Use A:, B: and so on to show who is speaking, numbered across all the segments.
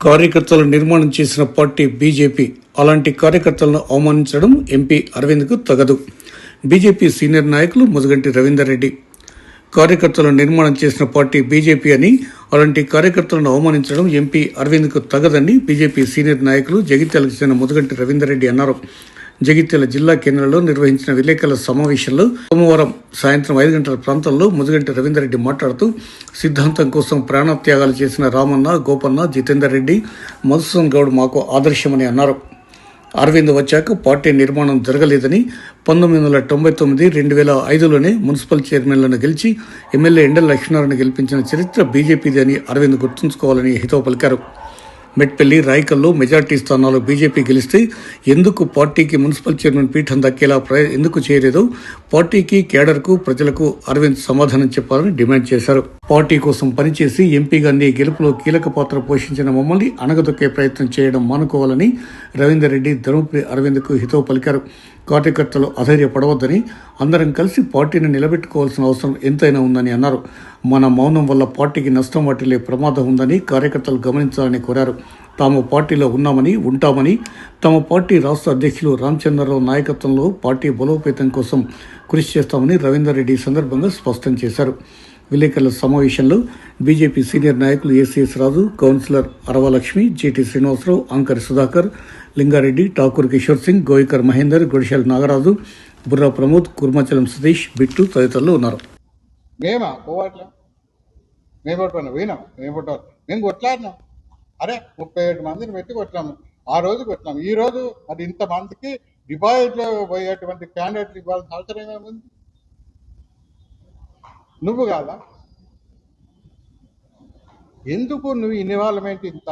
A: కార్యకర్తలు నిర్మాణం చేసిన పార్టీ బీజేపీ. అలాంటి కార్యకర్తలను అవమానించడం ఎంపీ అరవింద్కు తగదు. బీజేపీ సీనియర్ నాయకులు ముదిగంటి రవీందర్ రెడ్డి. కార్యకర్తలు నిర్మాణం చేసిన పార్టీ బీజేపీ అని, అలాంటి కార్యకర్తలను అవమానించడం ఎంపీ అరవింద్కు తగదని బీజేపీ సీనియర్ నాయకులు జగిత్యాలకు చెందిన ముదిగంటి రవీందర్ రెడ్డి అన్నారు. జగిత్యాల జిల్లా కేంద్రంలో నిర్వహించిన విలేకరుల సమావేశంలో సోమవారం సాయంత్రం 5 గంటల ప్రాంతంలో ముదిగంటి రవీందర్ రెడ్డి మాట్లాడుతూ, సిద్ధాంతం కోసం ప్రాణత్యాగాలు చేసిన రామన్న, గోపన్న, జితేందర్ రెడ్డి, మధుసూదన్ గౌడ్ మాకు ఆదర్శమని అన్నారు. అరవింద్ వచ్చాక పార్టీ నిర్మాణం జరగలేదని, 1999, 2005లోనే మున్సిపల్ చైర్మన్లను గెలిచి ఎమ్మెల్యే ఎండల లక్ష్మీనారాయణ గెలిపించిన చరిత్ర బీజేపీది అని అరవింద్ గుర్తుంచుకోవాలని హితవు పలికారు. మెట్పల్లి, రాయకల్లో మెజార్టీ స్థానాలు బీజేపీ గెలిస్తే ఎందుకు పార్టీకి మున్సిపల్ చైర్మన్ పీఠం దక్కేలా ఎందుకు చేయలేదో పార్టీకి, కేడర్కు, ప్రజలకు అరవింద్ సమాధానం చెప్పాలని డిమాండ్ చేశారు. పార్టీ కోసం పనిచేసి ఎంపీగా నీ గెలుపులో కీలక పాత్ర పోషించిన మమ్మల్ని అణగదొక్కే ప్రయత్నం చేయడం మానుకోవాలని రవీందర్ రెడ్డి ధర్మపురి అరవింద్కు హితవు పలికారు. కార్యకర్తలు అధైర్యపడవద్దని, అందరం కలిసి పార్టీని నిలబెట్టుకోవాల్సిన అవసరం ఎంతైనా ఉందని అన్నారు. మన మౌనం వల్ల పార్టీకి నష్టం వాటిల్లే ప్రమాదం ఉందని కార్యకర్తలు గమనించాలని కోరారు. తాము పార్టీలో ఉన్నామని, ఉంటామని, తమ పార్టీ రాష్ట్ర అధ్యక్షులు రామచంద్రరావు నాయకత్వంలో పార్టీ బలోపేతం కోసం కృషి చేస్తామని రవీందర్ రెడ్డి సందర్భంగా స్పష్టం చేశారు. విలేకరుల సమావేశంలో బీజేపీ సీనియర్ నాయకులు ACS Raju, councillor Aravalakshmi, JT Srinivasarao, Ankari Sudhakar, Lingareddy, Thakur Kishore Singh, Goyikar Mahender, Godishala Nagaraju, Burra Pramod, Kurmachalam Satish, Bittu తదితరులు ఉన్నారు.
B: మేము కొట్లాడినాం. అరే 37 మందిని పెట్టి కొట్లాము. ఆ రోజు కొట్లాము. ఈ రోజు అది ఇంతమందికి డిపాజిట్లో పోయేటువంటి క్యాండిడేట్లు ఇవ్వాల్సిన అవసరం ఏమేముంది? నువ్వు కాదా? ఎందుకు నువ్వు ఇన్వాల్వ్మెంట్ ఇంత?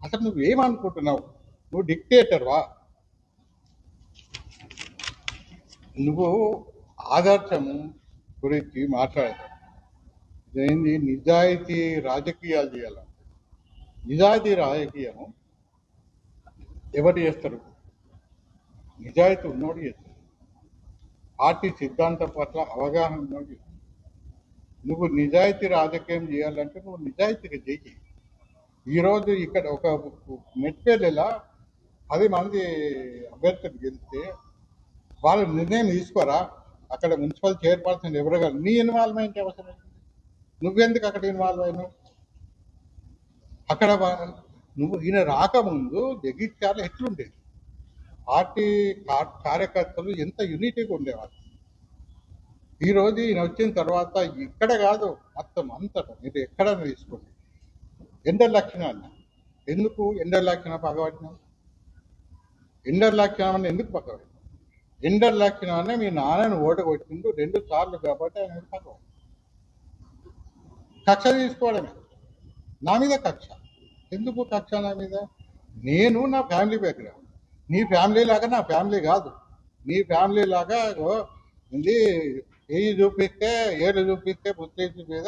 B: అసలు నువ్వేమనుకుంటున్నావు? నువ్వు డిక్టేటర్వా? నువ్వు ఆదర్శము గురించి మాట్లాడతావు. ఏంది నిజాయితీ రాజకీయాలు చేయాలి. నిజాయితీ రాజకీయము ఎవరు చేస్తారు? నిజాయితీ ఉన్నోడు చేస్తారు. పార్టీ సిద్ధాంతం పట్ల అవగాహన ఉన్నోడు చేస్తారు. నువ్వు నిజాయితీ రాజకీయం చేయాలంటే నువ్వు నిజాయితీగా చేయి. ఈరోజు ఇక్కడ ఒక మెట్పల్లిలా 10 మంది అభ్యర్థులు గెలిస్తే వాళ్ళు నిర్ణయం తీసుకోరా? అక్కడ మున్సిపల్ చైర్పర్సన్ ఎవరుగా నీ ఇన్వాల్వ్మెంట్ అవసరం? నువ్వెందుకు అక్కడ ఇన్వాల్వ్ అయినావు? అక్కడ నువ్వు ఈయన రాకముందు జగిత్యాల ఎట్లుండేది? పార్టీ కార్యకర్తలు ఎంత యూనిటీగా ఉండేవాళ్ళు. ఈరోజు ఈయన వచ్చిన తర్వాత ఇక్కడ కాదు, మొత్తం అంతటా మీరు ఎక్కడైనా తీసుకోండి. ఎండల లక్షణాన్ని ఎందుకు ఎండల లక్షణం పగబట్టినావు? ఎండల లక్షణాన్ని ఎందుకు పగబట్టినావు? ఎండల లక్షణాన్ని మీ నాన్నను ఓటగొట్టిండు 2 సార్లు కాబట్టి ఆయన పగబడి కక్ష తీసుకోవడమే. నా మీద కక్ష ఎందుకు? కక్ష నా మీద. నేను నా ఫ్యామిలీ బ్యాక్గ్రౌండ్. నీ ఫ్యామిలీ లాగా నా ఫ్యామిలీ కాదు. నీ ఫ్యామిలీ లాగా ఇది చెయ్యి చూపిస్తే, ఏళ్ళు చూపిస్తే బుద్ధి మీద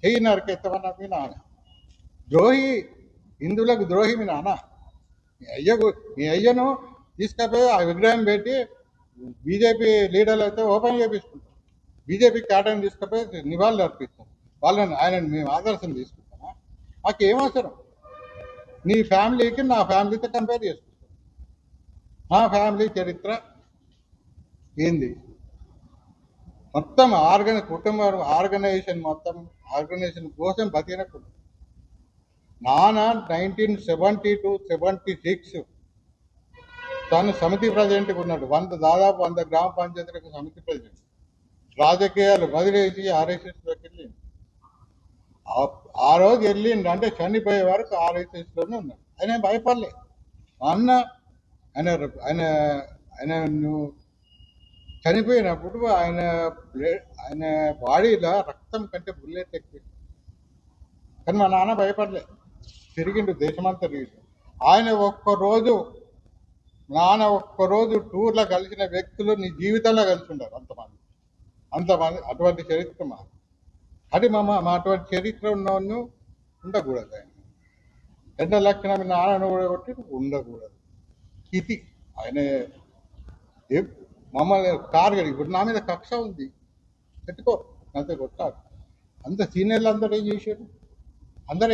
B: చెయ్యి నరికెత్తమన్నా మీ నాన్న ద్రోహి. హిందువులకు ద్రోహి మీ నాన్న. మీ అయ్యను తీసుకపోయి ఆ విగ్రహం పెట్టి బీజేపీ లీడర్లు అయితే ఓపెన్ చేపించుకుంటాం. బీజేపీ క్యాడర్ని తీసుకుపోయి నివాళులు అర్పిస్తాం. ఆయనను మేము ఆదర్శం తీసుకుంటామా? మాకేం అవసరం? నీ ఫ్యామిలీకి నా ఫ్యామిలీతో కంపేర్ చేసుకుంటాం. నా ఫ్యామిలీ చరిత్ర ఏంది? మొత్తం కుటుంబ ఆర్గనైజేషన్ కోసం బతికిన కుటుంబం. నాన్న 1972-76 తను సమితి ప్రెసిడెంట్గా ఉన్నాడు. దాదాపు 100 గ్రామ పంచాయతీలకు సమితి ప్రెసిడెంట్. రాజకీయాలు వదిలేసి ఆర్ఎస్ఎస్లోకి వెళ్ళింది. ఆ రోజు వెళ్ళిండు అంటే చనిపోయే వరకు ఆర్ఎస్ఎస్లోనే ఉన్నాడు. ఆయన భయపడలే. అన్న ఆయన నువ్వు చనిపోయినప్పుడు ఆయన బాడీలో రక్తం కంటే బుల్లెట్ ఎక్కువ. కానీ మా నాన్న భయపడలే. తిరిగిండు, దేశమంతా తిరిగిండు. నాన్న ఒక్కరోజు టూర్లో కలిసిన వ్యక్తులు నీ జీవితంలో కలిసి ఉండరు. అంతమంది అటువంటి చరిత్ర మా అది మా అటువంటి చరిత్ర ఉన్నవాళ్ళు ఉండకూడదు. ఆయన ఎండ లక్షణం నాన్నను కొట్టి ఉండకూడదు. ఇది ఆయన మమ్మల్ని టార్గెట్. ఇప్పుడు నా మీద కక్ష ఉంది, పెట్టుకో, అంతే కొట్టాడు. అంత సీనియర్లు అందరూ ఏం చేశారు? అందరూ